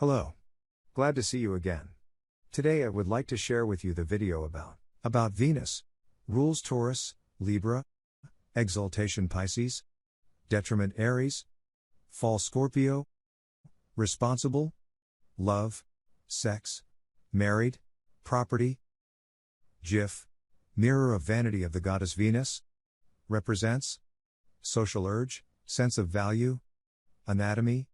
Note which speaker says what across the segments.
Speaker 1: Hello. Glad to see you again. Today I would like to share with you the video about Venus, rules Taurus, Libra, exaltation Pisces, detriment Aries, fall Scorpio, responsible, love, sex, married, property, GIF, mirror of vanity of the goddess Venus, represents, social urge, sense of value, anatomy,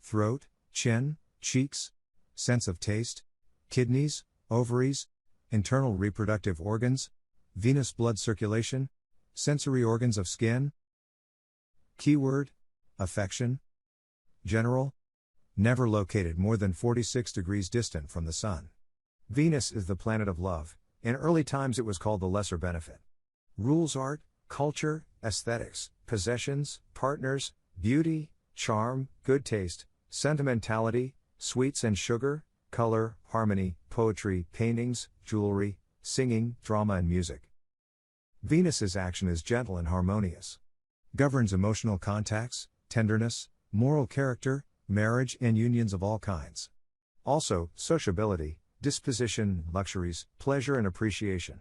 Speaker 1: throat, chin, cheeks, sense of taste, kidneys, ovaries, internal reproductive organs, venous blood circulation, sensory organs of skin. Keyword, affection. General, never located more than 46 degrees distant from the Sun. Venus is the planet of love. In early times it was called the lesser benefit. Rules art, culture, aesthetics, possessions, partners, beauty, charm, good taste, sentimentality, sweets and sugar, color, harmony, poetry, paintings, jewelry, singing, drama and music. Venus's action is gentle and harmonious. Governs emotional contacts, tenderness, moral character, marriage and unions of all kinds. Also, sociability, disposition, luxuries, pleasure and appreciation.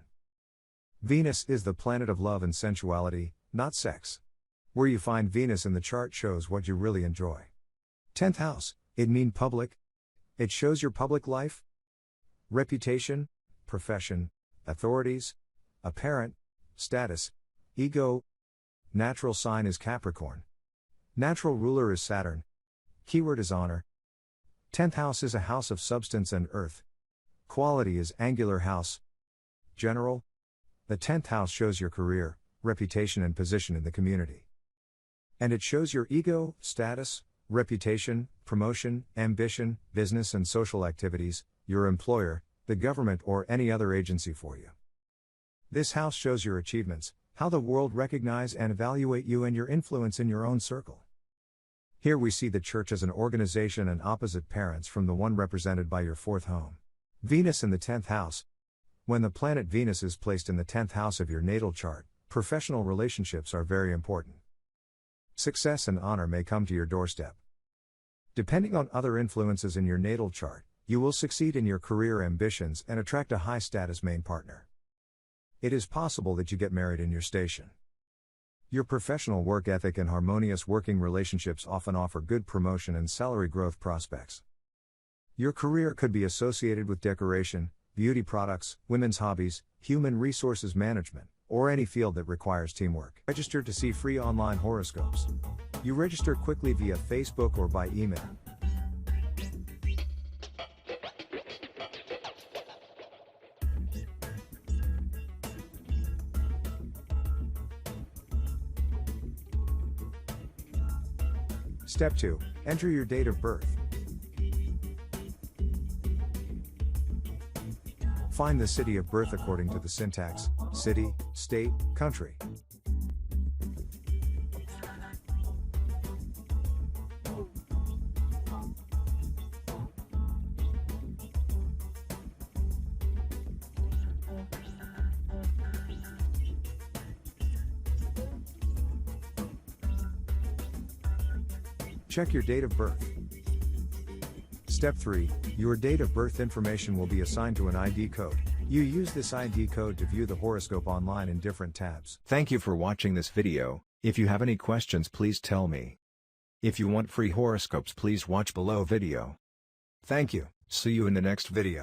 Speaker 1: Venus is the planet of love and sensuality, not sex. Where you find Venus in the chart shows what you really enjoy. 10th house, it mean public. It shows your public life, reputation, profession, authorities, apparent, status, ego. Natural sign is Capricorn. Natural ruler is Saturn. Keyword is honor. 10th house is a house of substance and earth. Quality is angular house. General. The 10th house shows your career, reputation and position in the community. And it shows your ego, status, reputation, promotion, ambition, business and social activities, your employer, the government or any other agency for you. This house shows your achievements, how the world recognize and evaluate you and your influence in your own circle. Here we see the church as an organization and opposite parents from the one represented by your 4th home. Venus in the 10th house. When the planet Venus is placed in the 10th house of your natal chart, professional relationships are very important. Success and honor may come to your doorstep. Depending on other influences in your natal chart, you will succeed in your career ambitions and attract a high-status main partner. It is possible that you get married in your station. Your professional work ethic and harmonious working relationships often offer good promotion and salary growth prospects. Your career could be associated with decoration, beauty products, women's hobbies, human resources management, or any field that requires teamwork. Register to see free online horoscopes. You register quickly via Facebook or by email. Step 2. Enter your date of birth. Find the city of birth according to the syntax: city, state, country. Check your date of birth. Step 3. Your date of birth information will be assigned to an ID code. You use this ID code to view the horoscope online in different tabs.
Speaker 2: Thank you for watching this video. If you have any questions, please tell me. If you want free horoscopes, please watch below video.
Speaker 1: Thank you.
Speaker 2: See you in the next video.